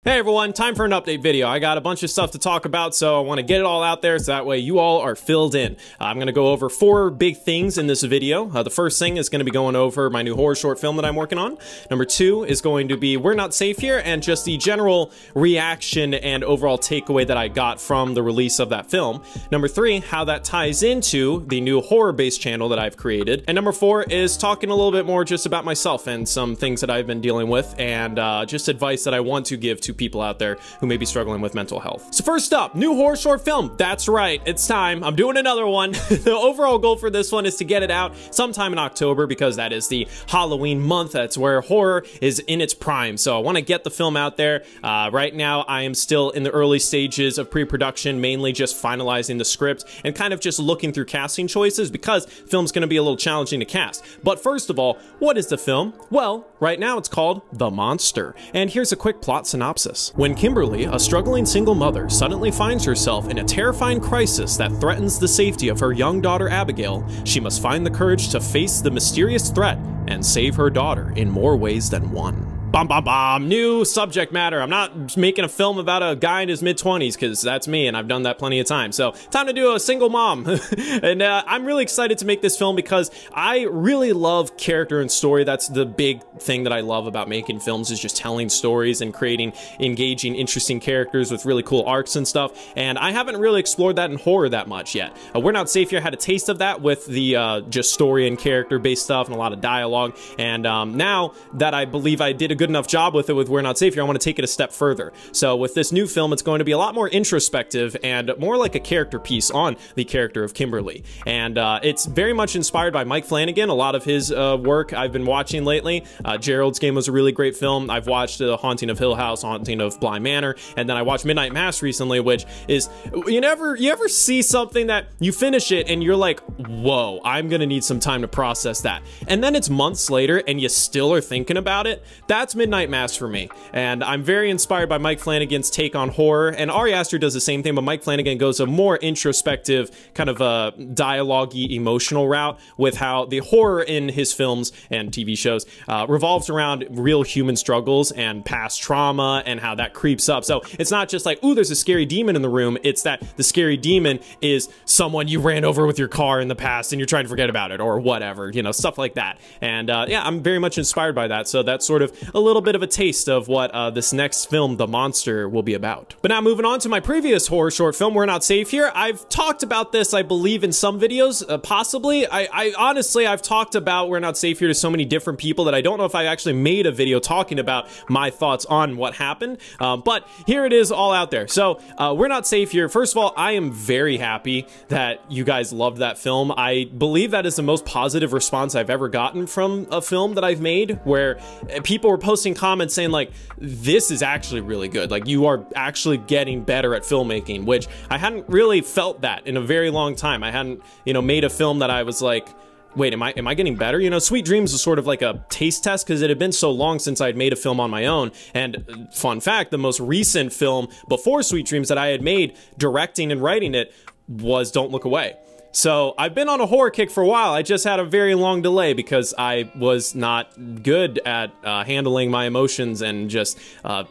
Hey everyone, time for an update video. I got a bunch of stuff to talk about, so I want to get it all out there so that way you all are filled in. I'm going to go over 4 big things in this video. The first thing is going to be going over my new horror short film that I'm working on. Number 2 is going to be We're Not Safe Here, and just the general reaction and overall takeaway that I got from the release of that film. Number 3, how that ties into the new horror-based channel that I've created. And number 4 is talking a little bit more just about myself and some things that I've been dealing with, and just advice that I want to give to people out there who may be struggling with mental health. So first up, new horror short film. That's right, it's time. I'm doing another one. The overall goal for this one is to get it out sometime in October because that is the Halloween month. That's where horror is in its prime. So I want to get the film out there. Right now, I am still in the early stages of pre-production, mainly just finalizing the script and kind of just looking through casting choices because film's going to be a little challenging to cast. But first of all, what is the film? Well, right now it's called The Monster. And here's a quick plot synopsis. When Kimberly, a struggling single mother, suddenly finds herself in a terrifying crisis that threatens the safety of her young daughter Abigail, she must find the courage to face the mysterious threat and save her daughter in more ways than one. Bom, bom, bom. New subject matter. I'm not making a film about a guy in his mid-20s because that's me and I've done that plenty of times. So time to do a single mom. And I'm really excited to make this film because I really love character and story. That's the big thing that I love about making films, is just telling stories and creating engaging, interesting characters with really cool arcs and stuff. And I haven't really explored that in horror that much yet. We're Not Safe Here had a taste of that with the just story and character based stuff and a lot of dialogue. And now that I believe I did a good enough job with it with We're Not Safe Here, I want to take it a step further. So with this new film, it's going to be a lot more introspective and more like a character piece on the character of Kimberly. And it's very much inspired by Mike Flanagan. A lot of his work I've been watching lately. Gerald's Game was a really great film. I've watched Haunting of Hill House, Haunting of Bly Manor, and then I watched Midnight Mass recently, which is, you ever see something that you finish it and you're like, whoa, I'm gonna need some time to process that. And then it's months later and you still are thinking about it. That's Midnight Mass for me. And I'm very inspired by Mike Flanagan's take on horror, and Ari Aster does the same thing, but Mike Flanagan goes a more introspective, kind of a dialogue-y, emotional route with how the horror in his films and TV shows revolves around real human struggles and past trauma and how that creeps up. So it's not just like, ooh, there's a scary demon in the room. It's that the scary demon is someone you ran over with your car in the past and you're trying to forget about it or whatever, you know, stuff like that. And yeah, I'm very much inspired by that. So that's sort of a little bit of a taste of what this next film, The Monster, will be about. But now moving on to my previous horror short film, We're Not Safe Here. I've talked about this, I believe, in some videos, possibly. I honestly, I've talked about We're Not Safe Here to so many different people that I don't know if I actually made a video talking about my thoughts on what happened, but here it is all out there. So We're Not Safe Here. First of all, I am very happy that you guys loved that film. I believe that is the most positive response I've ever gotten from a film that I've made, where people were posting comments saying like, this is actually really good. Like, you are actually getting better at filmmaking, which I hadn't really felt that in a very long time. I hadn't, you know, made a film that I was like, wait, am I getting better? You know, Sweet Dreams was sort of like a taste test because it had been so long since I'd made a film on my own. And fun fact, the most recent film before Sweet Dreams that I had made, directing and writing it, was Don't Look Away. So I've been on a horror kick for a while. I just had a very long delay because I was not good at handling my emotions and just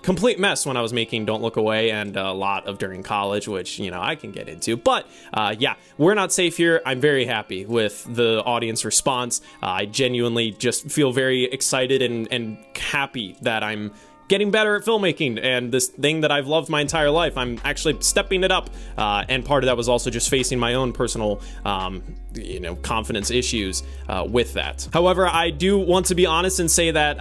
complete mess when I was making Don't Look Away and a lot of during college, which, you know, I can get into. But yeah, We're Not Safe Here. I'm very happy with the audience response. I genuinely just feel very excited and happy that I'm getting better at filmmaking, and this thing that I've loved my entire life, I'm actually stepping it up, and part of that was also just facing my own personal you know, confidence issues with that. However, I do want to be honest and say that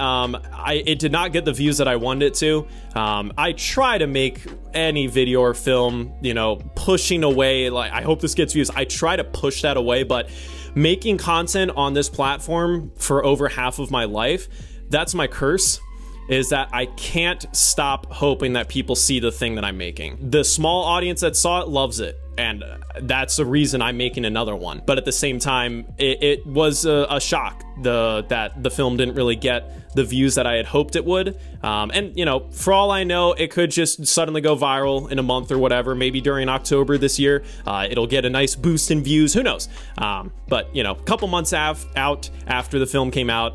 it did not get the views that I wanted it to. I try to make any video or film, you know, pushing away, like, I hope this gets views. I try to push that away, but making content on this platform for over half of my life, that's my curse. Is that I can't stop hoping that people see the thing that I'm making. The small audience that saw it loves it, and that's the reason I'm making another one. But at the same time, it was a shock that the film didn't really get the views that I had hoped it would. And, you know, for all I know, it could just suddenly go viral in a month or whatever. Maybe during October this year, it'll get a nice boost in views. Who knows? But, you know, a couple months out after the film came out,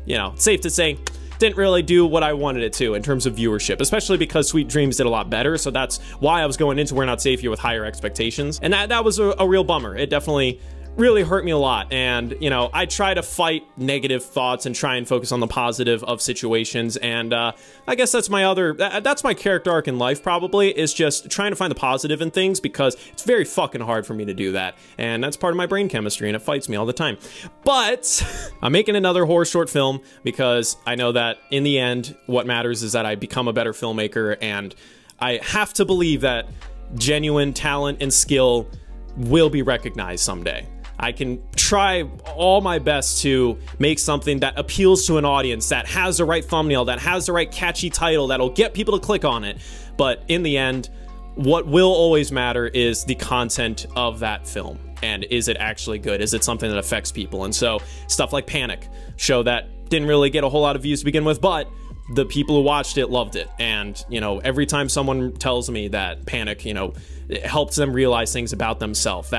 you know, it's safe to say didn't really do what I wanted it to in terms of viewership, especially because Sweet Dreams did a lot better. So that's why I was going into We're Not Safe Here with higher expectations. And that was a real bummer. It definitely really hurt me a lot. And, you know, I try to fight negative thoughts and try and focus on the positive of situations. And I guess that's that's my character arc in life, probably, is just trying to find the positive in things, because it's very fucking hard for me to do that. And that's part of my brain chemistry, and it fights me all the time. But I'm making another horror short film because I know that in the end, what matters is that I become a better filmmaker, and I have to believe that genuine talent and skill will be recognized someday. I can try all my best to make something that appeals to an audience, that has the right thumbnail, that has the right catchy title, that'll get people to click on it. But in the end, what will always matter is the content of that film. And is it actually good? Is it something that affects people? And so stuff like Panic, show that didn't really get a whole lot of views to begin with, but the people who watched it loved it. And, you know, every time someone tells me that Panic, you know, it helps them realize things about themselves,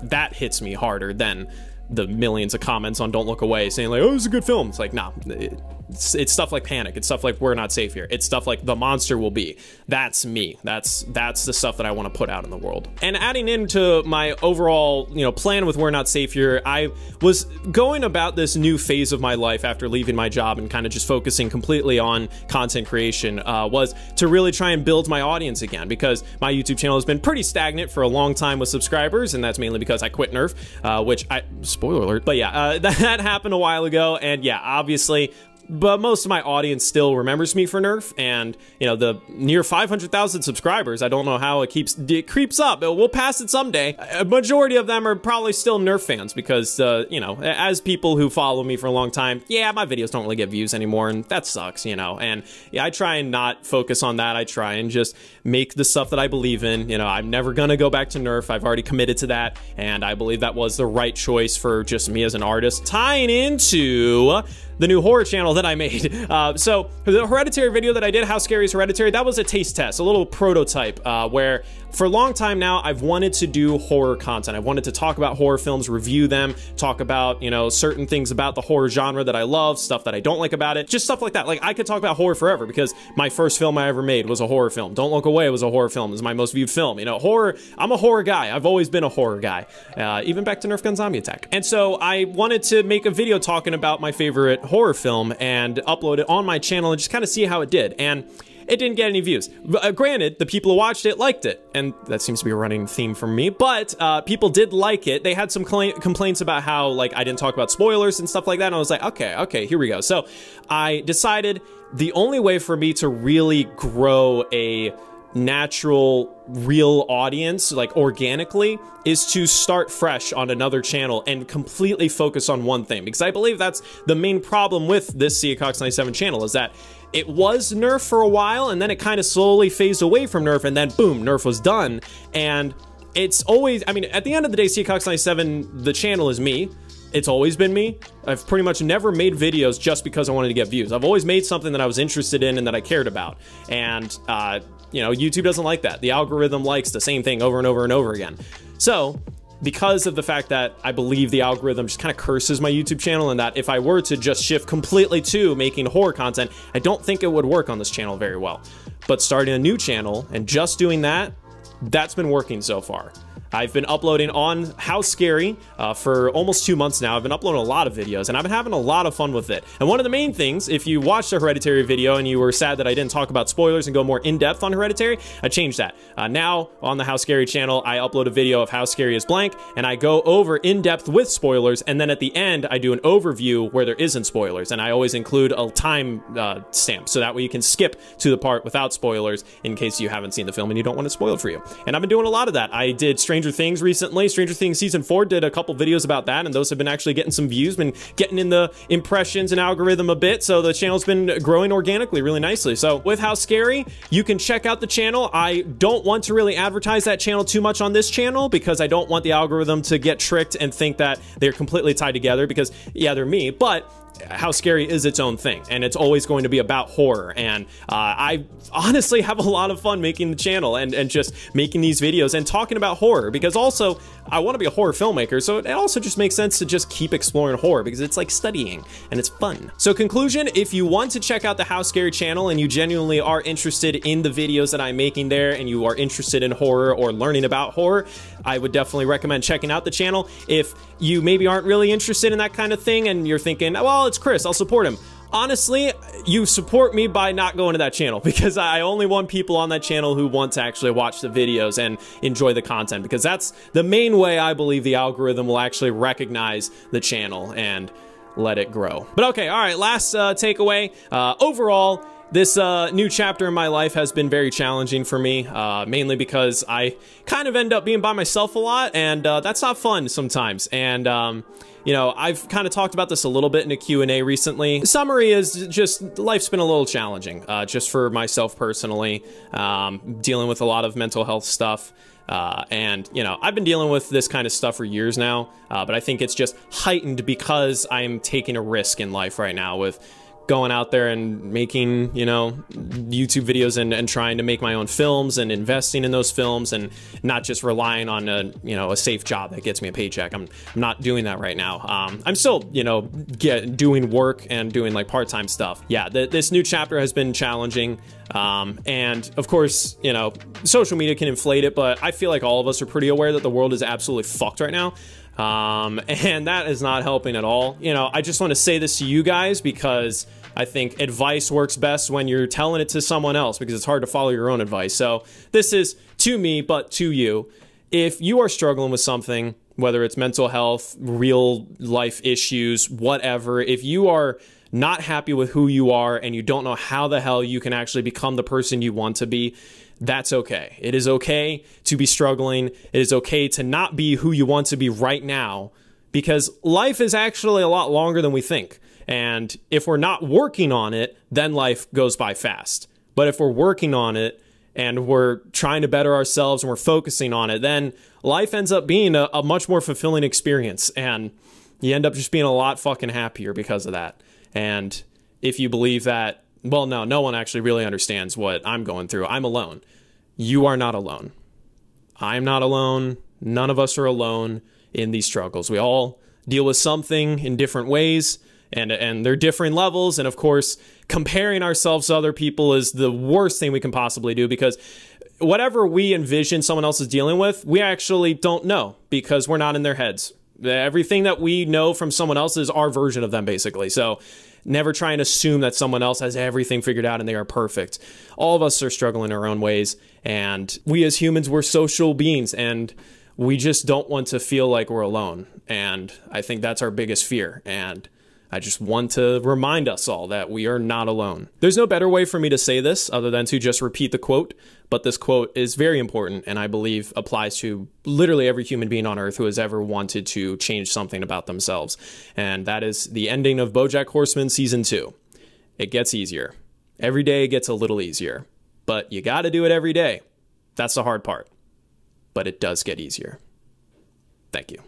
that hits me harder than the millions of comments on Don't Look Away saying like, oh, it's a good film. It's like, nah, it's stuff like Panic. It's stuff like We're Not Safe Here. It's stuff like The Monster Will Be. That's me. That's the stuff that I want to put out in the world. And adding into my overall, you know, plan with We're Not Safe Here, I was going about this new phase of my life after leaving my job and kind of just focusing completely on content creation, was to really try and build my audience again, because my YouTube channel has been pretty stagnant for a long time with subscribers, and that's mainly because I quit Nerf, which spoiler alert, but yeah, that happened a while ago, and yeah, obviously, but most of my audience still remembers me for Nerf, and, you know, the near 500,000 subscribers, I don't know how it creeps up, but we'll pass it someday. A majority of them are probably still Nerf fans, because, you know, as people who follow me for a long time, yeah, my videos don't really get views anymore, and that sucks, you know, and yeah, I try and not focus on that. I try and just make the stuff that I believe in. You know, I'm never gonna go back to Nerf. I've already committed to that, and I believe that was the right choice for just me as an artist. Tying into the new horror channel that I made. So the Hereditary video that I did, How Scary is Hereditary, that was a taste test, a little prototype, where for a long time now, I've wanted to do horror content. I wanted to talk about horror films, review them, talk about, you know, certain things about the horror genre that I love, stuff that I don't like about it, just stuff like that. Like, I could talk about horror forever, because my first film I ever made was a horror film. Don't Look Away was a horror film. It was my most viewed film. You know, horror, I'm a horror guy. I've always been a horror guy, even back to Nerf Gun Zombie Attack. And so I wanted to make a video talking about my favorite horror film and upload it on my channel and just kind of see how it did. And it didn't get any views. Granted, the people who watched it liked it, and that seems to be a running theme for me, but people did like it. They had some complaints about how, like, I didn't talk about spoilers and stuff like that, and I was like, okay, here we go. So I decided the only way for me to really grow a natural, real audience, like organically, is to start fresh on another channel and completely focus on one thing, because I believe that's the main problem with this CiaCox97 channel, is that it was Nerf for a while, and then it kind of slowly phased away from Nerf, and then boom, Nerf was done. And it's always, I mean, at the end of the day, CiaCox97, the channel is me. It's always been me. I've pretty much never made videos just because I wanted to get views. I've always made something that I was interested in and that I cared about. And, you know, YouTube doesn't like that. The algorithm likes the same thing over and over and over again. So, because of the fact that I believe the algorithm just kind of curses my YouTube channel, and that if I were to just shift completely to making horror content, I don't think it would work on this channel very well. But starting a new channel and just doing that, that's been working so far. I've been uploading on How Scary for almost 2 months now. I've been uploading a lot of videos, and I've been having a lot of fun with it. And one of the main things, if you watched the Hereditary video and you were sad that I didn't talk about spoilers and go more in-depth on Hereditary, I changed that. Now, on the How Scary channel, I upload a video of How Scary is Blank, and I go over in-depth with spoilers, and then at the end, I do an overview where there isn't spoilers, and I always include a time stamp, so that way you can skip to the part without spoilers in case you haven't seen the film and you don't want it spoiled for you. And I've been doing a lot of that. I did Stranger Things recently. Stranger Things Season 4 did a couple videos about that, and those have been actually getting some views, been getting in the impressions and algorithm a bit, so the channel's been growing organically really nicely. So with How Scary, you can check out the channel. I don't want to really advertise that channel too much on this channel, because I don't want the algorithm to get tricked and think that they're completely tied together, because yeah, they're me, but How Scary is its own thing, and it's always going to be about horror, and I honestly have a lot of fun making the channel and just making these videos and talking about horror, because also I want to be a horror filmmaker, so it also just makes sense to just keep exploring horror, because it's like studying and it's fun. So conclusion, if you want to check out the How Scary channel and you genuinely are interested in the videos that I'm making there, and you are interested in horror or learning about horror, I would definitely recommend checking out the channel. If you maybe aren't really interested in that kind of thing and you're thinking, well, it's Chris, I'll support him. Honestly, you support me by not going to that channel, because I only want people on that channel who want to actually watch the videos and enjoy the content, because that's the main way I believe the algorithm will actually recognize the channel and let it grow. But okay, all right, last takeaway. Overall, this new chapter in my life has been very challenging for me, mainly because I kind of end up being by myself a lot, and that's not fun sometimes. And you know, I've kind of talked about this a little bit in a Q&A recently. The summary is just life's been a little challenging, just for myself personally, dealing with a lot of mental health stuff. And, you know, I've been dealing with this kind of stuff for years now, but I think it's just heightened because I'm taking a risk in life right now with going out there and making, you know, YouTube videos and trying to make my own films and investing in those films and not just relying on a, you know, a safe job that gets me a paycheck. I'm not doing that right now. I'm still, you know, doing work and doing like part-time stuff. Yeah, this new chapter has been challenging. And of course, you know, social media can inflate it, but I feel like all of us are pretty aware that the world is absolutely fucked right now. And that is not helping at all. You know, I just want to say this to you guys because I think advice works best when you're telling it to someone else, because it's hard to follow your own advice. So this is to me, but to you. If you are struggling with something, whether it's mental health, real life issues, whatever, if you are not happy with who you are and you don't know how the hell you can actually become the person you want to be, that's okay. It is okay to be struggling. It is okay to not be who you want to be right now, because life is actually a lot longer than we think. And if we're not working on it, then life goes by fast. But if we're working on it and we're trying to better ourselves and we're focusing on it, then life ends up being a much more fulfilling experience. And you end up just being a lot fucking happier because of that. And if you believe that, well, no one actually really understands what I'm going through. I'm alone. You are not alone. I'm not alone. None of us are alone in these struggles. We all deal with something in different ways, and they're different levels. And of course, comparing ourselves to other people is the worst thing we can possibly do, because whatever we envision someone else is dealing with, we actually don't know, because we're not in their heads. Everything that we know from someone else is our version of them, basically. So never try and assume that someone else has everything figured out and they are perfect. All of us are struggling in our own ways, and we as humans, we're social beings, and we just don't want to feel like we're alone. And I think that's our biggest fear. And I just want to remind us all that we are not alone. There's no better way for me to say this other than to just repeat the quote, but this quote is very important and I believe applies to literally every human being on earth who has ever wanted to change something about themselves. And that is the ending of BoJack Horseman Season 2. It gets easier. Every day it gets a little easier, but you got to do it every day. That's the hard part, but it does get easier. Thank you.